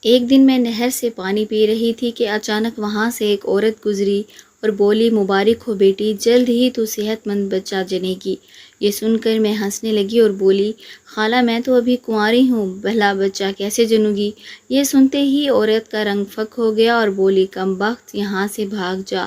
ایک دن میں نہر سے پانی پی رہی تھی کہ اچانک وہاں سے ایک عورت گزری اور بولی، مبارک ہو بیٹی، جلد ہی تو صحت مند بچہ جنے گی۔ یہ سن کر میں ہنسنے لگی اور بولی، خالہ میں تو ابھی کنواری ہوں، بھلا بچہ کیسے جنوں گی؟ یہ سنتے ہی عورت کا رنگ پھک ہو گیا اور بولی، کم بخت، یہاں سے بھاگ جا۔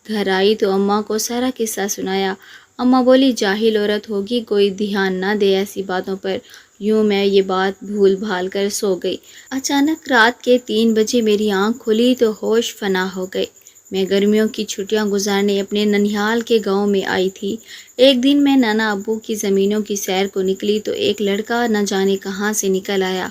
گھر آئی تو اماں کو سارا قصہ سنایا۔ اماں بولی، جاہل عورت ہوگی، کوئی دھیان نہ دے ایسی باتوں پر۔ یوں میں یہ بات بھول بھال کر سو گئی۔ اچانک رات کے 3 بجے میری آنکھ کھلی تو ہوش فنا ہو گئے۔ میں گرمیوں کی چھٹیاں گزارنے اپنے ننیھال کے گاؤں میں آئی تھی۔ ایک دن میں نانا ابو کی زمینوں کی سیر کو نکلی تو ایک لڑکا نہ جانے کہاں سے نکل آیا۔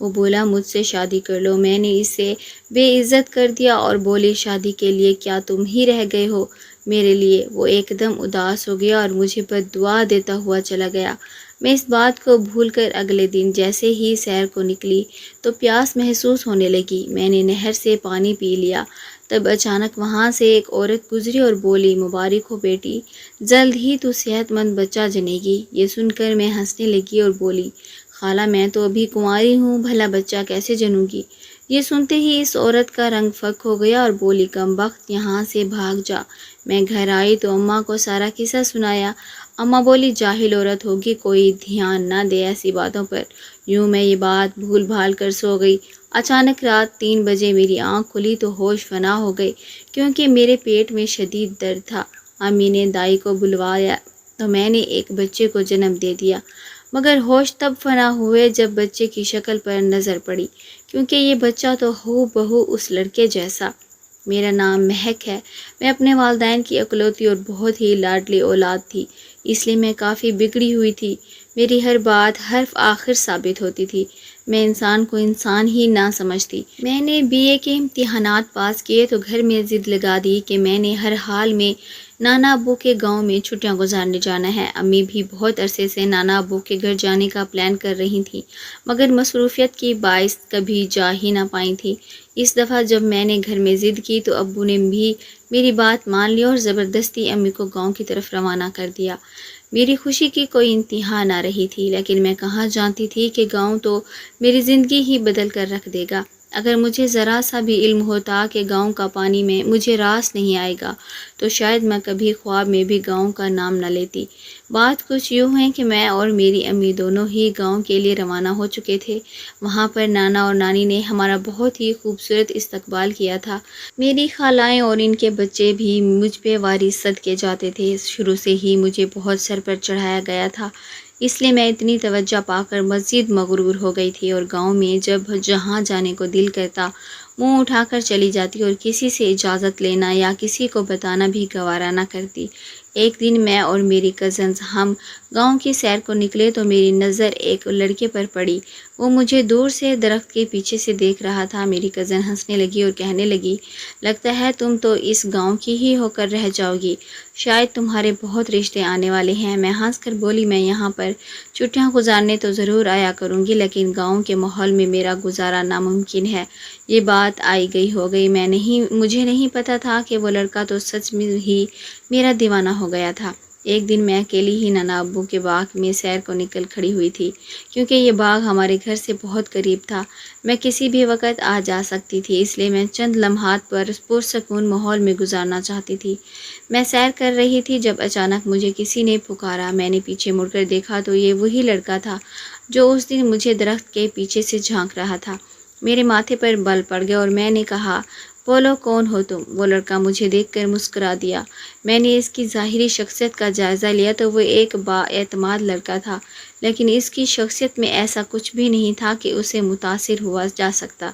وہ بولا، مجھ سے شادی کر لو۔ میں نے اسے بے عزت کر دیا اور بولی، شادی کے لیے کیا تم ہی رہ گئے ہو میرے لیے؟ وہ ایک دم اداس ہو گیا اور مجھے بد دعا دیتا ہوا چلا گیا۔ میں اس بات کو بھول کر اگلے دن جیسے ہی سیر کو نکلی تو پیاس محسوس ہونے لگی۔ میں نے نہر سے پانی پی لیا، تب اچانک وہاں سے ایک عورت گزری اور بولی، مبارک ہو بیٹی، جلد ہی تو صحت مند بچہ جنے گی۔ یہ سن کر میں ہنسنے لگی اور بولی، خالہ میں تو ابھی کنواری ہوں، بھلا بچہ کیسے جنوں گی؟ یہ سنتے ہی اس عورت کا رنگ پھک ہو گیا اور بولی، کم بخت، یہاں سے بھاگ جا۔ میں گھر آئی تو اماں کو سارا قصہ سنایا۔ اماں بولی، جاہل عورت ہوگی، کوئی دھیان نہ دے ایسی باتوں پر۔ یوں میں یہ بات بھول بھال کر سو گئی۔ اچانک رات 3 بجے میری آنکھ کھلی تو ہوش فنا ہو گئی، کیونکہ میرے پیٹ میں شدید درد تھا۔ امی نے دائی کو بلوایا تو میں نے ایک بچے کو جنم دے دیا، مگر ہوش تب فنا ہوئے جب بچے کی شکل پر نظر پڑی، کیونکہ یہ بچہ تو ہو بہو اس لڑکے جیسا۔ میرا نام مہک ہے۔ میں اپنے والدین کی اکلوتی اور بہت ہی لاڈلی اولاد تھی، اس لیے میں کافی بگڑی ہوئی تھی۔ میری ہر بات حرف آخر ثابت ہوتی تھی۔ میں انسان کو انسان ہی نہ سمجھتی۔ میں نے BA کے امتحانات پاس کیے تو گھر میں ضد لگا دی کہ میں نے ہر حال میں نانا ابو کے گاؤں میں چھٹیاں گزارنے جانا ہے۔ امی بھی بہت عرصے سے نانا ابو کے گھر جانے کا پلان کر رہی تھیں، مگر مصروفیت کی باعث کبھی جا ہی نہ پائی تھیں۔ اس دفعہ جب میں نے گھر میں ضد کی تو ابو نے بھی میری بات مان لی اور زبردستی امی کو گاؤں کی طرف روانہ کر دیا۔ میری خوشی کی کوئی انتہا نہ رہی تھی، لیکن میں کہاں جانتی تھی کہ گاؤں تو میری زندگی ہی بدل کر رکھ دے گا۔ اگر مجھے ذرا سا بھی علم ہوتا کہ گاؤں کا پانی میں مجھے راس نہیں آئے گا تو شاید میں کبھی خواب میں بھی گاؤں کا نام نہ لیتی۔ بات کچھ یوں ہے کہ میں اور میری امی دونوں ہی گاؤں کے لیے روانہ ہو چکے تھے۔ وہاں پر نانا اور نانی نے ہمارا بہت ہی خوبصورت استقبال کیا تھا۔ میری خالائیں اور ان کے بچے بھی مجھ پہ واری صدقے جاتے تھے۔ شروع سے ہی مجھے بہت سر پر چڑھایا گیا تھا، اس لیے میں اتنی توجہ پا کر مزید مغرور ہو گئی تھی اور گاؤں میں جب جہاں جانے کو دل کرتا منہ اٹھا کر چلی جاتی اور کسی سے اجازت لینا یا کسی کو بتانا بھی گوارا نہ کرتی۔ ایک دن میں اور میری کزنز ہم گاؤں کی سیر کو نکلے تو میری نظر ایک لڑکے پر پڑی۔ وہ مجھے دور سے درخت کے پیچھے سے دیکھ رہا تھا۔ میری کزن ہنسنے لگی اور کہنے لگی، لگتا ہے تم تو اس گاؤں کی ہی ہو کر رہ جاؤ گی، شاید تمہارے بہت رشتے آنے والے ہیں۔ میں ہنس کر بولی، میں یہاں پر چھٹیاں گزارنے تو ضرور آیا کروں گی، لیکن گاؤں کے ماحول میں میرا گزارا ناممکن ہے۔ یہ بات آئی گئی ہو گئی۔ مجھے نہیں پتا تھا کہ وہ لڑکا تو سچ میں ہی میرا دیوانہ ہو گیا تھا۔ ایک دن میں اکیلی ہی نانا ابو کے باغ میں سیر کو نکل کھڑی ہوئی تھی، کیونکہ یہ باغ ہمارے گھر سے بہت قریب تھا۔ میں کسی بھی وقت آ جا سکتی تھی، اس لیے میں چند لمحات پرسکون ماحول میں گزارنا چاہتی تھی۔ میں سیر کر رہی تھی جب اچانک مجھے کسی نے پکارا۔ میں نے پیچھے مڑ کر دیکھا تو یہ وہی لڑکا تھا جو اس دن مجھے درخت کے پیچھے سے جھانک رہا تھا۔ میرے ماتھے پر بل پڑ گئے اور میں نے کہا، بولو کون ہو تم؟ وہ لڑکا مجھے دیکھ کر مسکرا دیا۔ میں نے اس کی ظاہری شخصیت کا جائزہ لیا تو وہ ایک با اعتماد لڑکا تھا، لیکن اس کی شخصیت میں ایسا کچھ بھی نہیں تھا کہ اسے متاثر ہوا جا سکتا۔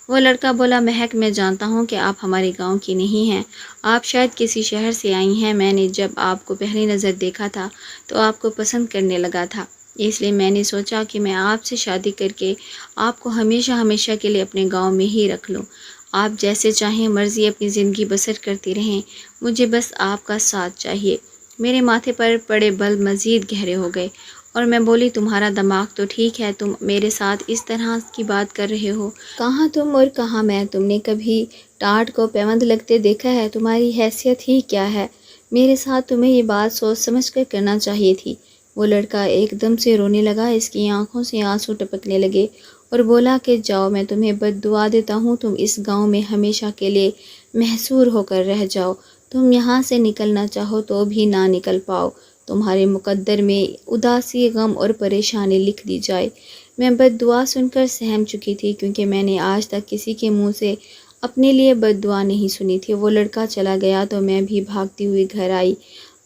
وہ لڑکا بولا، مہک، میں جانتا ہوں کہ آپ ہمارے گاؤں کی نہیں ہیں، آپ شاید کسی شہر سے آئی ہیں۔ میں نے جب آپ کو پہلی نظر دیکھا تھا تو آپ کو پسند کرنے لگا تھا، اس لیے میں نے سوچا کہ میں آپ سے شادی کر کے آپ کو ہمیشہ ہمیشہ کے لیے اپنے گاؤں میں ہی رکھ لوں۔ آپ جیسے چاہیں مرضی اپنی زندگی بسر کرتی رہیں، مجھے بس آپ کا ساتھ چاہیے۔ میرے ماتھے پر پڑے بل مزید گہرے ہو گئے اور میں بولی، تمہارا دماغ تو ٹھیک ہے، تم میرے ساتھ اس طرح کی بات کر رہے ہو؟ کہاں تم اور کہاں میں؟ تم نے کبھی ٹاٹ کو پیوند لگتے دیکھا ہے؟ تمہاری حیثیت ہی کیا ہے؟ میرے ساتھ تمہیں یہ بات سوچ سمجھ کر کرنا چاہیے تھی۔ وہ لڑکا ایک دم سے رونے لگا، اس کی آنکھوں سے آنسو ٹپکنے لگے اور بولا کہ جاؤ، میں تمہیں بد دعا دیتا ہوں، تم اس گاؤں میں ہمیشہ کے لیے محصور ہو کر رہ جاؤ، تم یہاں سے نکلنا چاہو تو بھی نہ نکل پاؤ، تمہارے مقدر میں اداسی، غم اور پریشانی لکھ دی جائے۔ میں بد دعا سن کر سہم چکی تھی، کیونکہ میں نے آج تک کسی کے منہ سے اپنے لیے بد دعا نہیں سنی تھی۔ وہ لڑکا چلا گیا تو میں بھی بھاگتی ہوئی گھر آئی۔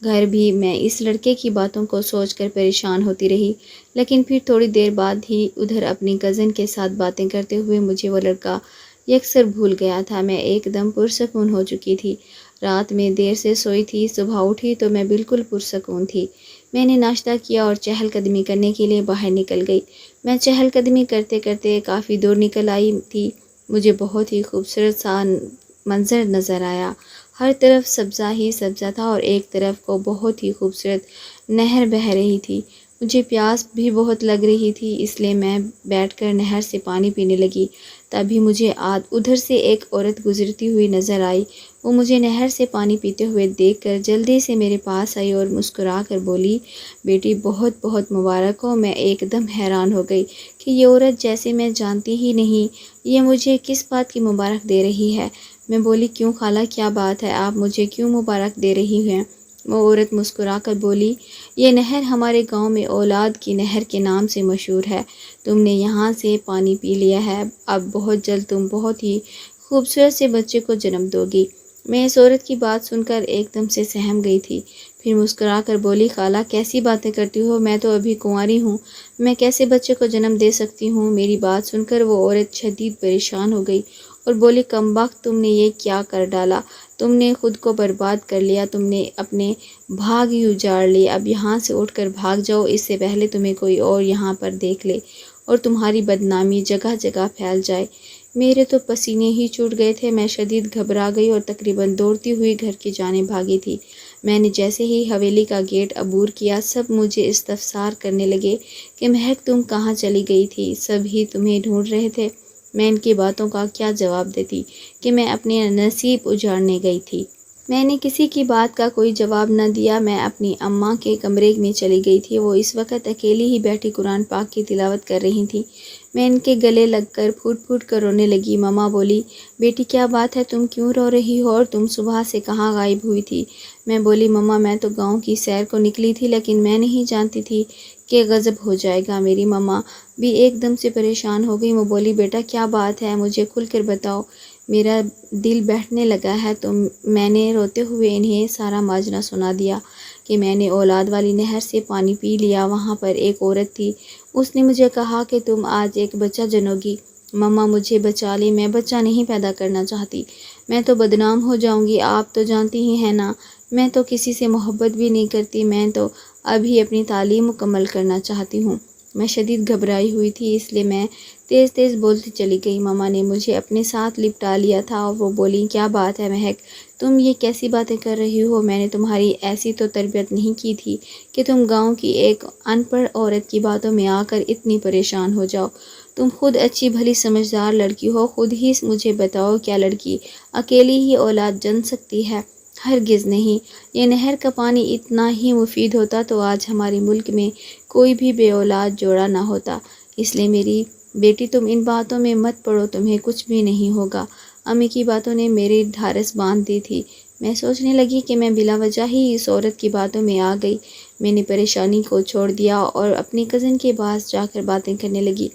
گھر بھی میں اس لڑکے کی باتوں کو سوچ کر پریشان ہوتی رہی، لیکن پھر تھوڑی دیر بعد ہی ادھر اپنی کزن کے ساتھ باتیں کرتے ہوئے مجھے وہ لڑکا یکسر بھول گیا تھا۔ میں ایک دم پرسکون ہو چکی تھی۔ رات میں دیر سے سوئی تھی، صبح اٹھی تو میں بالکل پرسکون تھی۔ میں نے ناشتہ کیا اور چہل قدمی کرنے کے لیے باہر نکل گئی۔ میں چہل قدمی کرتے کرتے کافی دور نکل آئی تھی۔ مجھے بہت ہی خوبصورت سا منظر نظر آیا۔ ہر طرف سبزہ ہی سبزہ تھا اور ایک طرف کو بہت ہی خوبصورت نہر بہہ رہی تھی۔ مجھے پیاس بھی بہت لگ رہی تھی، اس لیے میں بیٹھ کر نہر سے پانی پینے لگی۔ تبھی مجھے ادھر سے ایک عورت گزرتی ہوئی نظر آئی۔ وہ مجھے نہر سے پانی پیتے ہوئے دیکھ کر جلدی سے میرے پاس آئی اور مسکرا کر بولی، بیٹی بہت بہت مبارک ہو۔ میں ایک دم حیران ہو گئی کہ یہ عورت جیسے میں جانتی ہی نہیں، یہ مجھے کس بات کی مبارک دے رہی ہے۔ میں بولی، کیوں خالہ، کیا بات ہے، آپ مجھے کیوں مبارک دے رہی ہیں؟ وہ عورت مسکرا کر بولی، یہ نہر ہمارے گاؤں میں اولاد کی نہر کے نام سے مشہور ہے۔ تم نے یہاں سے پانی پی لیا ہے، اب بہت جلد تم بہت ہی خوبصورت سے بچے کو جنم دو گی۔ میں اس عورت کی بات سن کر ایک دم سے سہم گئی تھی۔ پھر مسکرا کر بولی، خالہ کیسی باتیں کرتی ہو، میں تو ابھی کنواری ہوں، میں کیسے بچے کو جنم دے سکتی ہوں؟ میری بات سن کر وہ عورت شدید پریشان ہو گئی اور بولی، کم بخت، تم نے یہ کیا کر ڈالا، تم نے خود کو برباد کر لیا، تم نے اپنے بھاگ ہی اجاڑ لی، اب یہاں سے اٹھ کر بھاگ جاؤ، اس سے پہلے تمہیں کوئی اور یہاں پر دیکھ لے اور تمہاری بدنامی جگہ جگہ پھیل جائے۔ میرے تو پسینے ہی چھوٹ گئے تھے، میں شدید گھبرا گئی اور تقریباً دوڑتی ہوئی گھر کی جانب بھاگی تھی۔ میں نے جیسے ہی حویلی کا گیٹ عبور کیا، سب مجھے استفسار کرنے لگے کہ مہک تم کہاں چلی گئی تھی، سب ہی تمہیں ڈھونڈ رہے تھے۔ میں ان کی باتوں کا کیا جواب دیتی کہ میں اپنے نصیب اجاڑنے گئی تھی۔ میں نے کسی کی بات کا کوئی جواب نہ دیا۔ میں اپنی اماں کے کمرے میں چلی گئی تھی۔ وہ اس وقت اکیلی ہی بیٹھی قرآن پاک کی تلاوت کر رہی تھیں۔ میں ان کے گلے لگ کر پھوٹ پھوٹ کر رونے لگی۔ ماما بولی، بیٹی کیا بات ہے، تم کیوں رو رہی ہو اور تم صبح سے کہاں غائب ہوئی تھی؟ میں بولی، ماما میں تو گاؤں کی سیر کو نکلی تھی، لیکن میں نہیں جانتی تھی کہ غضب ہو جائے گا۔ میری ماما بھی ایک دم سے پریشان ہو گئی۔ وہ بولی، بیٹا کیا بات ہے، مجھے کھل کر بتاؤ، میرا دل بیٹھنے لگا ہے۔ تو میں نے روتے ہوئے انہیں سارا ماجرا سنا دیا کہ میں نے اولاد والی نہر سے پانی پی لیا، وہاں پر ایک عورت تھی، اس نے مجھے کہا کہ تم آج ایک بچہ جنو گی۔ ماما مجھے بچا لے، میں بچہ نہیں پیدا کرنا چاہتی، میں تو بدنام ہو جاؤں گی، آپ تو جانتی ہی ہیں نا، میں تو کسی سے محبت بھی نہیں کرتی، میں تو ابھی اپنی تعلیم مکمل کرنا چاہتی ہوں۔ میں شدید گھبرائی ہوئی تھی، اس لیے میں تیز تیز بولتی چلی گئی۔ ماما نے مجھے اپنے ساتھ لپٹا لیا تھا اور وہ بولی، کیا بات ہے مہک، تم یہ کیسی باتیں کر رہی ہو؟ میں نے تمہاری ایسی تو تربیت نہیں کی تھی کہ تم گاؤں کی ایک ان پڑھ عورت کی باتوں میں آ کر اتنی پریشان ہو جاؤ۔ تم خود اچھی بھلی سمجھدار لڑکی ہو، خود ہی مجھے بتاؤ، کیا لڑکی اکیلی ہی اولاد جن سکتی ہے؟ ہرگز نہیں۔ یہ نہر کا پانی اتنا ہی مفید ہوتا تو آج ہمارے ملک میں کوئی بھی بے اولاد جوڑا نہ ہوتا، اس لیے میری بیٹی تم ان باتوں میں مت پڑو، تمہیں کچھ بھی نہیں ہوگا۔ امی کی باتوں نے میری ڈھارس باندھ دی تھی۔ میں سوچنے لگی کہ میں بلا وجہ ہی اس عورت کی باتوں میں آ گئی۔ میں نے پریشانی کو چھوڑ دیا اور اپنی کزن کے پاس جا کر باتیں کرنے لگی۔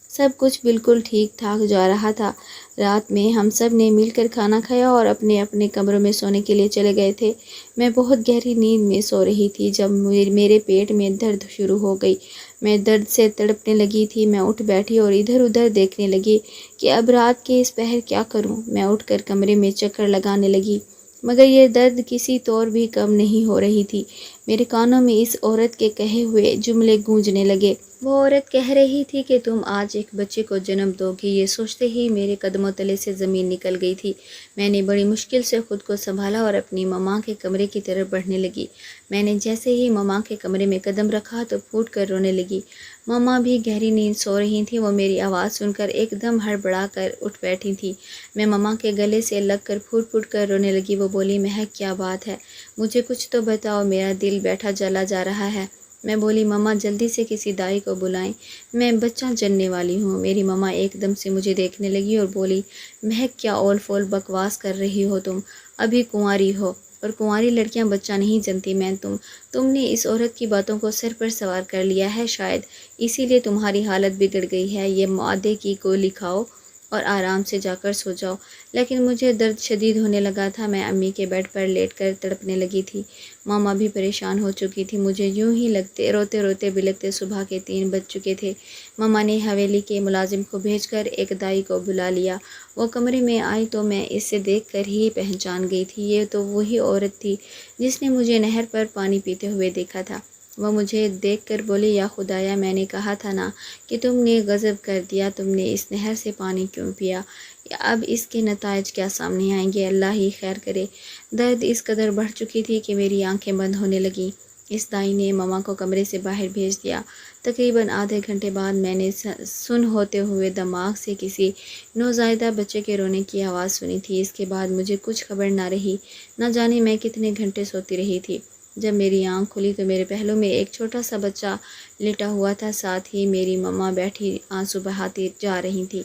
سب کچھ بالکل ٹھیک ٹھاک جا رہا تھا۔ رات میں ہم سب نے مل کر کھانا کھایا اور اپنے اپنے کمروں میں سونے کے لیے چلے گئے تھے۔ میں بہت گہری نیند میں سو رہی تھی جب میرے پیٹ میں درد شروع ہو گئی۔ میں درد سے تڑپنے لگی تھی۔ میں اٹھ بیٹھی اور ادھر ادھر دیکھنے لگی کہ اب رات کے اس پہر کیا کروں۔ میں اٹھ کر کمرے میں چکر لگانے لگی، مگر یہ درد کسی طور بھی کم نہیں ہو رہی تھی۔ میرے کانوں میں اس عورت کے کہے ہوئے جملے گونجنے لگے۔ وہ عورت کہہ رہی تھی کہ تم آج ایک بچے کو جنم دو گی۔ یہ سوچتے ہی میرے قدموں تلے سے زمین نکل گئی تھی۔ میں نے بڑی مشکل سے خود کو سنبھالا اور اپنی ماما کے کمرے کی طرف بڑھنے لگی۔ میں نے جیسے ہی ماما کے کمرے میں قدم رکھا تو پھوٹ کر رونے لگی۔ ماما بھی گہری نیند سو رہی تھیں۔ وہ میری آواز سن کر ایک دم ہڑبڑا کر اٹھ بیٹھی تھیں۔ میں ماما کے گلے سے لگ کر پھوٹ پھوٹ کر رونے لگی۔ وہ بولی، مہک کیا بات ہے، مجھے کچھ تو بتاؤ، میرا دل بیٹھا جلا جا رہا ہے۔ میں بولی ماما جلدی سے کسی دائی کو بلائیں، میں بچہ جننے والی ہوں۔ میری ماما ایک دم سے مجھے دیکھنے لگی اور بولی مہک کیا اول فول بکواس کر رہی ہو تم، ابھی کنواری ہو اور کنواری لڑکیاں بچہ نہیں جنتی میں تم نے اس عورت کی باتوں کو سر پر سوار کر لیا ہے شاید، اسی لیے تمہاری حالت بگڑ گئی ہے، یہ معدے کی گولی کھاؤ اور آرام سے جا کر سو جاؤ۔ لیکن مجھے درد شدید ہونے لگا تھا، میں امی کے بیڈ پر لیٹ کر تڑپنے لگی تھی۔ ماما بھی پریشان ہو چکی تھی، مجھے یوں ہی لگتے روتے روتے بلکتے صبح کے 3 بج چکے تھے۔ ماما نے حویلی کے ملازم کو بھیج کر ایک دائی کو بلا لیا۔ وہ کمرے میں آئی تو میں اسے دیکھ کر ہی پہچان گئی تھی، یہ تو وہی عورت تھی جس نے مجھے نہر پر پانی پیتے ہوئے دیکھا تھا۔ وہ مجھے دیکھ کر بولی یا خدایا، میں نے کہا تھا نا کہ تم نے غضب کر دیا، تم نے اس نہر سے پانی کیوں پیا؟ اب اس کے نتائج کیا سامنے آئیں گے، اللہ ہی خیر کرے۔ درد اس قدر بڑھ چکی تھی کہ میری آنکھیں بند ہونے لگیں۔ اس دائی نے ماما کو کمرے سے باہر بھیج دیا۔ تقریباً آدھے گھنٹے بعد میں نے سن ہوتے ہوئے دماغ سے کسی نوزائیدہ بچے کے رونے کی آواز سنی تھی۔ اس کے بعد مجھے کچھ خبر نہ رہی، نہ جانے میں کتنے گھنٹے سوتی رہی تھی۔ جب میری آنکھ کھلی تو میرے پہلو میں ایک چھوٹا سا بچہ لیٹا ہوا تھا، ساتھ ہی میری ماما بیٹھی آنسو بہاتی جا رہی تھی۔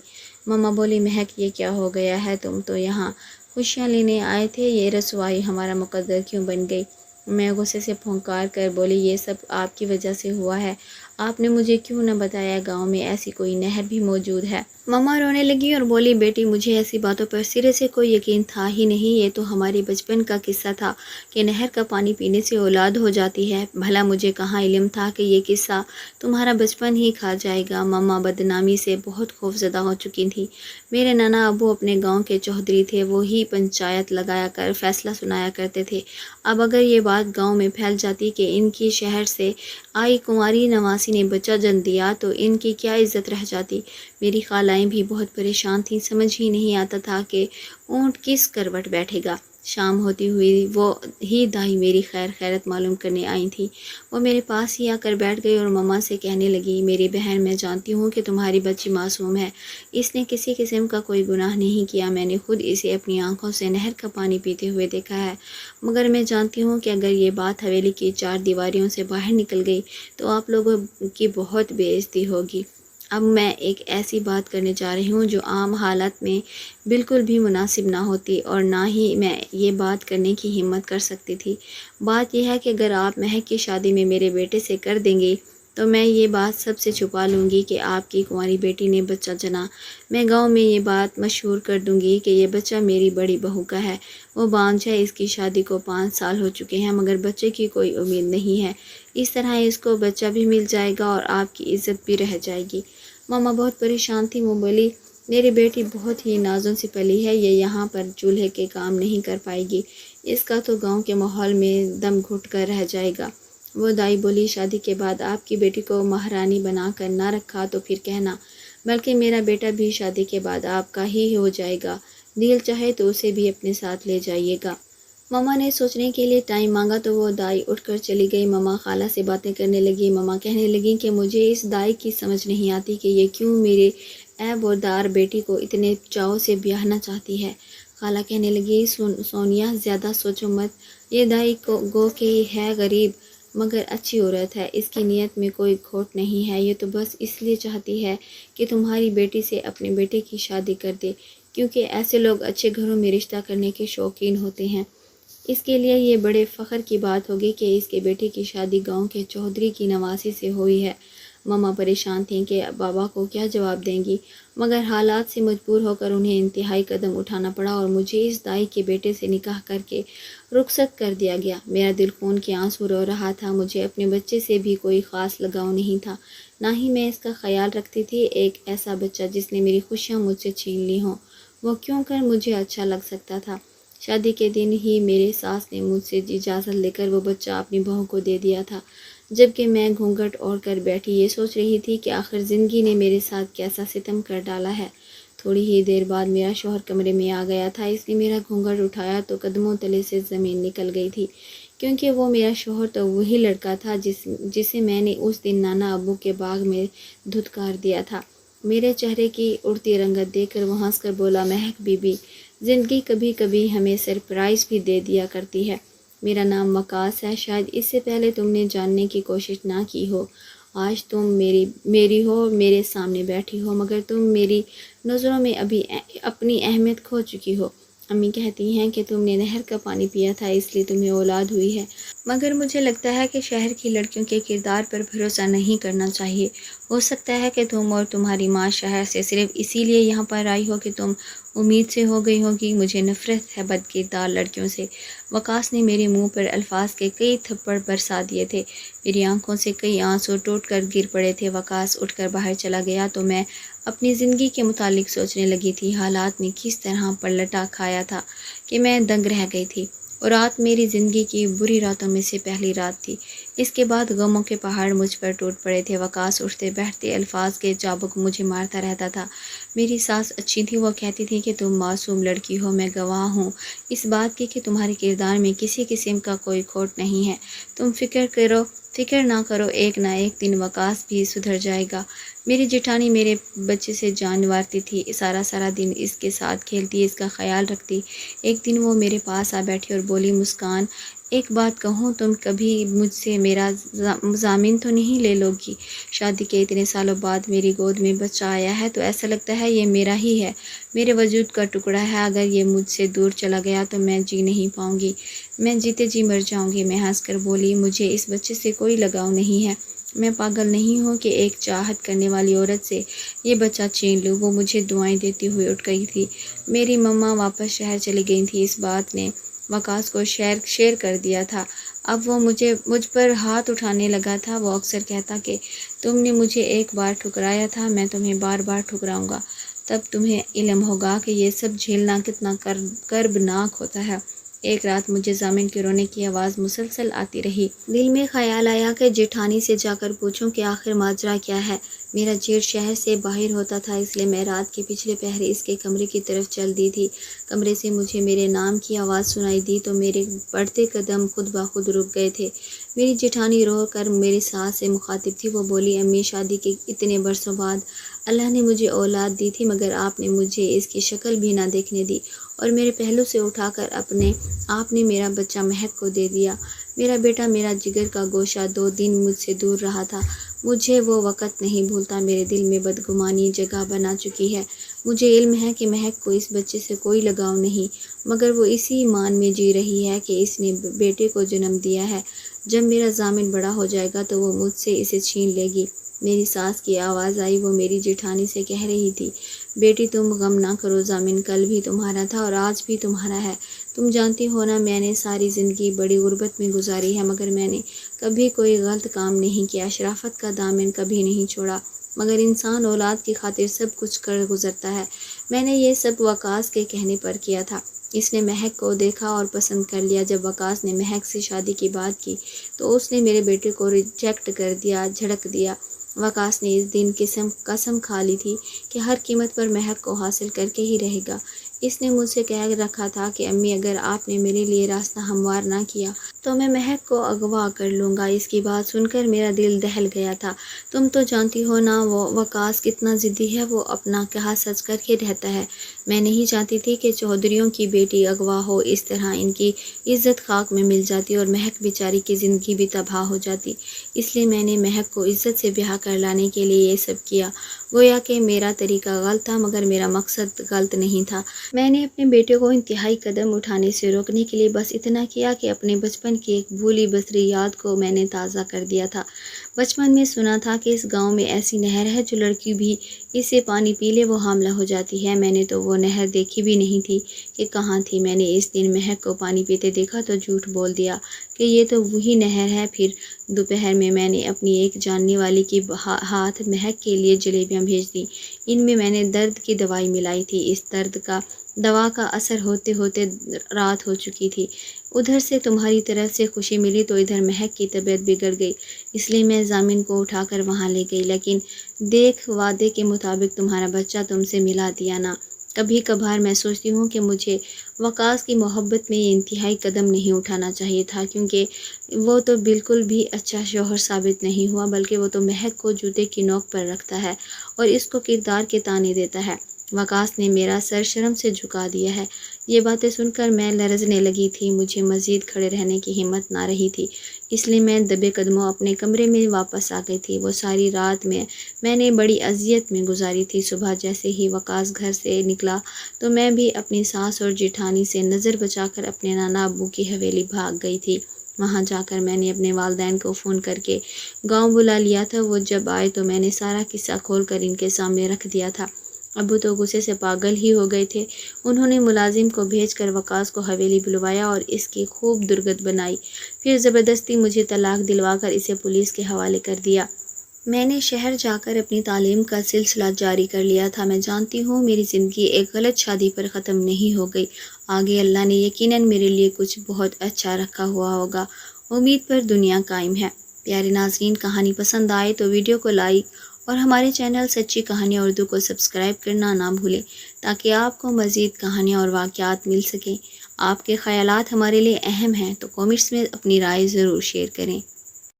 ماما بولی مہک یہ کیا ہو گیا ہے، تم تو یہاں خوشیاں لینے آئے تھے، یہ رسوائی ہمارا مقدر کیوں بن گئی؟ میں غصے سے پھونکار کر بولی یہ سب آپ کی وجہ سے ہوا ہے، آپ نے مجھے کیوں نہ بتایا گاؤں میں ایسی کوئی نہر بھی موجود ہے؟ ماما رونے لگی اور بولی بیٹی مجھے ایسی باتوں پر سرے سے کوئی یقین تھا ہی نہیں، یہ تو ہمارے بچپن کا قصہ تھا کہ نہر کا پانی پینے سے اولاد ہو جاتی ہے، بھلا مجھے کہاں علم تھا کہ یہ قصہ تمہارا بچپن ہی کھا جائے گا۔ ماما بدنامی سے بہت خوفزدہ ہو چکی تھی۔ میرے نانا ابو اپنے گاؤں کے چودھری تھے، وہی پنچایت لگایا کر فیصلہ سنایا کرتے تھے۔ اب اگر یہ بات گاؤں میں پھیل جاتی کہ ان کی شہر سے آئی کنواری نواسی نے بچہ جن دیا تو ان کی کیا عزت رہ جاتی؟ میری خالائیں بھی بہت پریشان تھیں، سمجھ ہی نہیں آتا تھا کہ اونٹ کس کروٹ بیٹھے گا۔ شام ہوتی ہوئی وہ ہی دائی میری خیرت معلوم کرنے آئی تھی۔ وہ میرے پاس ہی آ کر بیٹھ گئی اور ماما سے کہنے لگی میری بہن، میں جانتی ہوں کہ تمہاری بچی معصوم ہے، اس نے کسی قسم کا کوئی گناہ نہیں کیا، میں نے خود اسے اپنی آنکھوں سے نہر کا پانی پیتے ہوئے دیکھا ہے، مگر میں جانتی ہوں کہ اگر یہ بات حویلی کی 4 دیواریوں سے باہر نکل گئی تو آپ لوگوں کی بہت بے عزتی ہوگی۔ اب میں ایک ایسی بات کرنے جا رہی ہوں جو عام حالات میں بالکل بھی مناسب نہ ہوتی اور نہ ہی میں یہ بات کرنے کی ہمت کر سکتی تھی۔ بات یہ ہے کہ اگر آپ مہک کی شادی میں میرے بیٹے سے کر دیں گی تو میں یہ بات سب سے چھپا لوں گی کہ آپ کی کنواری بیٹی نے بچہ جنا۔ میں گاؤں میں یہ بات مشہور کر دوں گی کہ یہ بچہ میری بڑی بہو کا ہے، وہ بانجھ ہے، اس کی شادی کو 5 سال ہو چکے ہیں مگر بچے کی کوئی امید نہیں ہے، اس طرح اس کو بچہ بھی مل جائے گا اور آپ کی عزت بھی رہ جائے گی۔ ماما بہت پریشان تھی، وہ بولی میری بیٹی بہت ہی نازوں سے پلی ہے، یہ یہاں پر چولہے کے کام نہیں کر پائے گی، اس کا تو گاؤں کے ماحول میں دم گھٹ کر رہ جائے گا۔ وہ دائی بولی شادی کے بعد آپ کی بیٹی کو مہرانی بنا کر نہ رکھا تو پھر کہنا، بلکہ میرا بیٹا بھی شادی کے بعد آپ کا ہی ہو جائے گا، دل چاہے تو اسے بھی اپنے ساتھ لے جائیے گا۔ ماما نے سوچنے کے لیے ٹائم مانگا تو وہ دائی اٹھ کر چلی گئی۔ ماما خالہ سے باتیں کرنے لگی۔ ماما کہنے لگی کہ مجھے اس دائی کی سمجھ نہیں آتی کہ یہ کیوں میرے عیب و دار بیٹی کو اتنے چاؤ سے بیاہنا چاہتی ہے۔ خالہ کہنے لگی سونیا زیادہ سوچو مت، یہ دائی کو گو کہ ہے غریب مگر اچھی عورت ہے، اس کی نیت میں کوئی کھوٹ نہیں ہے، یہ تو بس اس لیے چاہتی ہے کہ تمہاری بیٹی سے اپنے بیٹے کی شادی کر دے، کیونکہ ایسے لوگ اچھے گھروں میں رشتہ کرنے کے شوقین ہوتے ہیں۔ اس کے لیے یہ بڑے فخر کی بات ہوگی کہ اس کے بیٹے کی شادی گاؤں کے چودھری کی نواسی سے ہوئی ہے۔ ماما پریشان تھیں کہ بابا کو کیا جواب دیں گی، مگر حالات سے مجبور ہو کر انہیں انتہائی قدم اٹھانا پڑا اور مجھے اس دائی کے بیٹے سے نکاح کر کے رخصت کر دیا گیا۔ میرا دل خون کے آنسو رو رہا تھا، مجھے اپنے بچے سے بھی کوئی خاص لگاؤ نہیں تھا، نہ ہی میں اس کا خیال رکھتی تھی۔ ایک ایسا بچہ جس نے میری خوشیاں مجھ سے چھین لی ہوں، وہ کیوں کر مجھے اچھا لگ سکتا تھا؟ شادی کے دن ہی میرے ساس نے مجھ سے اجازت لے کر وہ بچہ اپنی بہو کو دے دیا تھا، جبکہ میں گھونگھٹ اوڑھ کر بیٹھی یہ سوچ رہی تھی کہ آخر زندگی نے میرے ساتھ کیسا ستم کر ڈالا ہے۔ تھوڑی ہی دیر بعد میرا شوہر کمرے میں آ گیا تھا، اس نے میرا گھونگھٹ اٹھایا تو قدموں تلے سے زمین نکل گئی تھی، کیونکہ وہ میرا شوہر تو وہی لڑکا تھا جسے میں نے اس دن نانا ابو کے باغ میں دھتکار دیا تھا۔ میرے چہرے کی اڑتی رنگت دیکھ کر وہ ہنس کر بولا، مہک بی بی، زندگی کبھی کبھی ہمیں سرپرائز بھی دے دیا کرتی ہے۔ میرا نام وقاص ہے، شاید اس سے پہلے تم نے جاننے کی کوشش نہ کی ہو۔ آج تم میری ہو، میرے سامنے بیٹھی ہو، مگر تم میری نظروں میں ابھی اپنی اہمیت کھو چکی ہو۔ امی کہتی ہیں کہ تم نے نہر کا پانی پیا تھا اس لیے تمہیں اولاد ہوئی ہے، مگر مجھے لگتا ہے کہ شہر کی لڑکیوں کے کردار پر بھروسہ نہیں کرنا چاہیے۔ ہو سکتا ہے کہ تم اور تمہاری ماں شہر سے صرف اسی لیے یہاں پر آئی ہو کہ تم امید سے ہو گئی ہوگی۔ مجھے نفرت ہے بد کردار لڑکیوں سے۔ وقاص نے میرے منہ پر الفاظ کے کئی تھپڑ برسا دیے تھے، میری آنکھوں سے کئی آنسو ٹوٹ کر گر پڑے تھے۔ وقاص اٹھ کر باہر چلا گیا تو میں اپنی زندگی کے متعلق سوچنے لگی تھی۔ حالات نے کس طرح پلٹا کھایا تھا کہ میں دنگ رہ گئی تھی، اور رات میری زندگی کی بری راتوں میں سے پہلی رات تھی۔ اس کے بعد غموں کے پہاڑ مجھ پر ٹوٹ پڑے تھے۔ وقاص اٹھتے بیٹھتے الفاظ کے چابک مجھے مارتا رہتا تھا۔ میری ساس اچھی تھی، وہ کہتی تھی کہ تم معصوم لڑکی ہو۔ میں گواہ ہوں اس بات کی کہ تمہارے کردار میں کسی قسم کا کوئی کھوٹ نہیں ہے۔ تم فکر نہ کرو، ایک نہ ایک دن وقاص بھی سدھر جائے گا۔ میری جیٹھانی میرے بچے سے جان نوارتی تھی، سارا دن اس کے ساتھ کھیلتی، اس کا خیال رکھتی۔ ایک دن وہ میرے پاس آ بیٹھی اور بولی، مسکان ایک بات کہوں، تم کبھی مجھ سے میرا ضامن تو نہیں لے لو گی؟ شادی کے اتنے سالوں بعد میری گود میں بچہ آیا ہے تو ایسا لگتا ہے یہ میرا ہی ہے، میرے وجود کا ٹکڑا ہے۔ اگر یہ مجھ سے دور چلا گیا تو میں جی نہیں پاؤں گی، میں جیتے جی مر جاؤں گی۔ میں ہنس کر بولی، مجھے اس بچے سے کوئی لگاؤ نہیں ہے، میں پاگل نہیں ہوں کہ ایک چاہت کرنے والی عورت سے یہ بچہ چھین لوں۔ وہ مجھے دعائیں دیتی ہوئی اٹھ گئی تھی۔ میری مما واپس شہر چلی گئی تھی۔ اس بات نے وقاص کو شیر کر دیا تھا۔ اب وہ مجھ پر ہاتھ اٹھانے لگا تھا۔ وہ اکثر کہتا کہ تم نے مجھے ایک بار ٹھکرایا تھا، میں تمہیں بار بار ٹھکراؤں گا، تب تمہیں علم ہوگا کہ یہ سب جھیلنا کتنا کربناک ہوتا ہے۔ ایک رات مجھے ضامن کے رونے کی آواز مسلسل آتی رہی۔ دل میں خیال آیا کہ جیٹھانی سے جا کر پوچھوں کہ آخر ماجرا کیا ہے۔ میرا جیٹ شہر سے باہر ہوتا تھا، اس لیے میں رات کے پچھلے پہرے اس کے کمرے کی طرف چل دی تھی۔ کمرے سے مجھے میرے نام کی آواز سنائی دی تو میرے بڑھتے قدم خود بخود رک گئے تھے۔ میری جیٹھانی رو کر میری ساس سے مخاطب تھی۔ وہ بولی، امی شادی کے اتنے برسوں بعد اللہ نے مجھے اولاد دی تھی، مگر آپ نے مجھے اس کی شکل بھی نہ دیکھنے دی، اور میرے پہلو سے اٹھا کر آپ نے میرا بچہ مہک کو دے دیا۔ میرا بیٹا، میرا جگر کا گوشہ 2 دن مجھ سے دور رہا تھا۔ مجھے وہ وقت نہیں بھولتا۔ میرے دل میں بدگمانی جگہ بنا چکی ہے۔ مجھے علم ہے کہ مہک کو اس بچے سے کوئی لگاؤ نہیں، مگر وہ اسی ایمان میں جی رہی ہے کہ اس نے بیٹے کو جنم دیا ہے۔ جب میرا ضامن بڑا ہو جائے گا تو وہ مجھ سے اسے چھین لے گی۔ میری ساس کی آواز آئی، وہ میری جیٹھانی سے کہہ رہی تھی، بیٹی تم غم نہ کرو، ضامن کل بھی تمہارا تھا اور آج بھی تمہارا ہے۔ تم جانتی ہو نا، میں نے ساری زندگی بڑی غربت میں گزاری ہے، مگر میں نے کبھی کوئی غلط کام نہیں کیا، شرافت کا دامن کبھی نہیں چھوڑا، مگر انسان اولاد کی خاطر سب کچھ کر گزرتا ہے۔ میں نے یہ سب وقاص کے کہنے پر کیا تھا۔ اس نے مہک کو دیکھا اور پسند کر لیا۔ جب وقاص نے مہک سے شادی کی بات کی تو اس نے میرے بیٹے کو ریجیکٹ کر دیا، جھڑک دیا۔ وقاص نے اس دن قسم کھا لی تھی کہ ہر قیمت پر مہک کو حاصل کر کے ہی رہے گا۔ اس نے مجھ سے کہہ رکھا تھا کہ امی اگر آپ نے میرے لیے راستہ ہموار نہ کیا تو میں مہک کو اغوا کر لوں گا۔ اس کی بات سن کر میرا دل دہل گیا تھا۔ تم تو جانتی ہو نا وہ وقاص کتنا ضدی ہے، وہ اپنا کہا سچ کر کے رہتا ہے۔ میں نہیں چاہتی تھی کہ چودھریوں کی بیٹی اغوا ہو، اس طرح ان کی عزت خاک میں مل جاتی اور مہک بیچاری کی زندگی بھی تباہ ہو جاتی۔ اس لیے میں نے مہک کو عزت سے بیاہ کر لانے کے لیے یہ سب کیا۔ گویا کہ میرا طریقہ غلط تھا، مگر میرا مقصد غلط نہیں تھا۔ میں نے اپنے بیٹے کو انتہائی قدم اٹھانے سے روکنے کے لیے بس اتنا کیا کہ اپنے بچپن کی ایک بھولی بسری یاد کو میں نے تازہ کر دیا تھا۔ بچپن میں سنا تھا کہ اس گاؤں میں ایسی نہر ہے جو لڑکی بھی اس سے پانی پی لے وہ حاملہ ہو جاتی ہے۔ میں نے تو وہ نہر دیکھی بھی نہیں تھی کہ کہاں تھی۔ میں نے اس دن مہک کو پانی پیتے دیکھا تو جھوٹ بول دیا کہ یہ تو وہی نہر ہے۔ پھر دوپہر میں نے اپنی ایک جاننے والی کی ہاتھ مہک کے لیے جلیبیاں بھیج دیں۔ ان میں نے درد کی دوائی ملائی تھی۔ اس دوا کا اثر ہوتے ہوتے رات ہو چکی تھی۔ ادھر سے تمہاری طرف سے خوشی ملی تو ادھر مہک کی طبیعت بگڑ گئی، اس لیے میں ضامن کو اٹھا کر وہاں لے گئی، لیکن دیکھ وعدے کے مطابق تمہارا بچہ تم سے ملا دیا نا۔ کبھی کبھار میں سوچتی ہوں کہ مجھے وقاص کی محبت میں یہ انتہائی قدم نہیں اٹھانا چاہیے تھا، کیونکہ وہ تو بالکل بھی اچھا شوہر ثابت نہیں ہوا، بلکہ وہ تو مہک کو جوتے کی نوک پر رکھتا ہے اور اس کو کردار کے تانے دیتا ہے۔ وقاص نے میرا سر شرم سے جھکا دیا ہے۔ یہ باتیں سن کر میں لرزنے لگی تھی۔ مجھے مزید کھڑے رہنے کی ہمت نہ رہی تھی، اس لیے میں دبے قدموں اپنے کمرے میں واپس آ گئی تھی۔ وہ ساری رات میں نے بڑی اذیت میں گزاری تھی۔ صبح جیسے ہی وقاص گھر سے نکلا تو میں بھی اپنی ساس اور جیٹھانی سے نظر بچا کر اپنے نانا ابو کی حویلی بھاگ گئی تھی۔ وہاں جا کر میں نے اپنے والدین کو فون کر کے گاؤں بلا لیا تھا۔ وہ جب آئے تو میں نے سارا قصہ کھول کر ان کے سامنے رکھ دیا تھا۔ ابو تو غصے سے پاگل ہی ہو گئے تھے۔ انہوں نے ملازم کو بھیج کر وقاص کو حویلی بلوایا اور اس کی خوب درگت بنائی، پھر زبردستی مجھے طلاق دلوا کر اسے پولیس کے حوالے کر دیا۔ میں نے شہر جا کر اپنی تعلیم کا سلسلہ جاری کر لیا تھا۔ میں جانتی ہوں میری زندگی ایک غلط شادی پر ختم نہیں ہو گئی، آگے اللہ نے یقیناً میرے لیے کچھ بہت اچھا رکھا ہوا ہوگا۔ امید پر دنیا قائم ہے۔ پیارے ناظرین، کہانی پسند آئے تو ویڈیو کو لائک اور ہمارے چینل سچی کہانیاں اردو کو سبسکرائب کرنا نہ بھولیں، تاکہ آپ کو مزید کہانیاں اور واقعات مل سکیں۔ آپ کے خیالات ہمارے لیے اہم ہیں، تو کامنٹس میں اپنی رائے ضرور شیئر کریں۔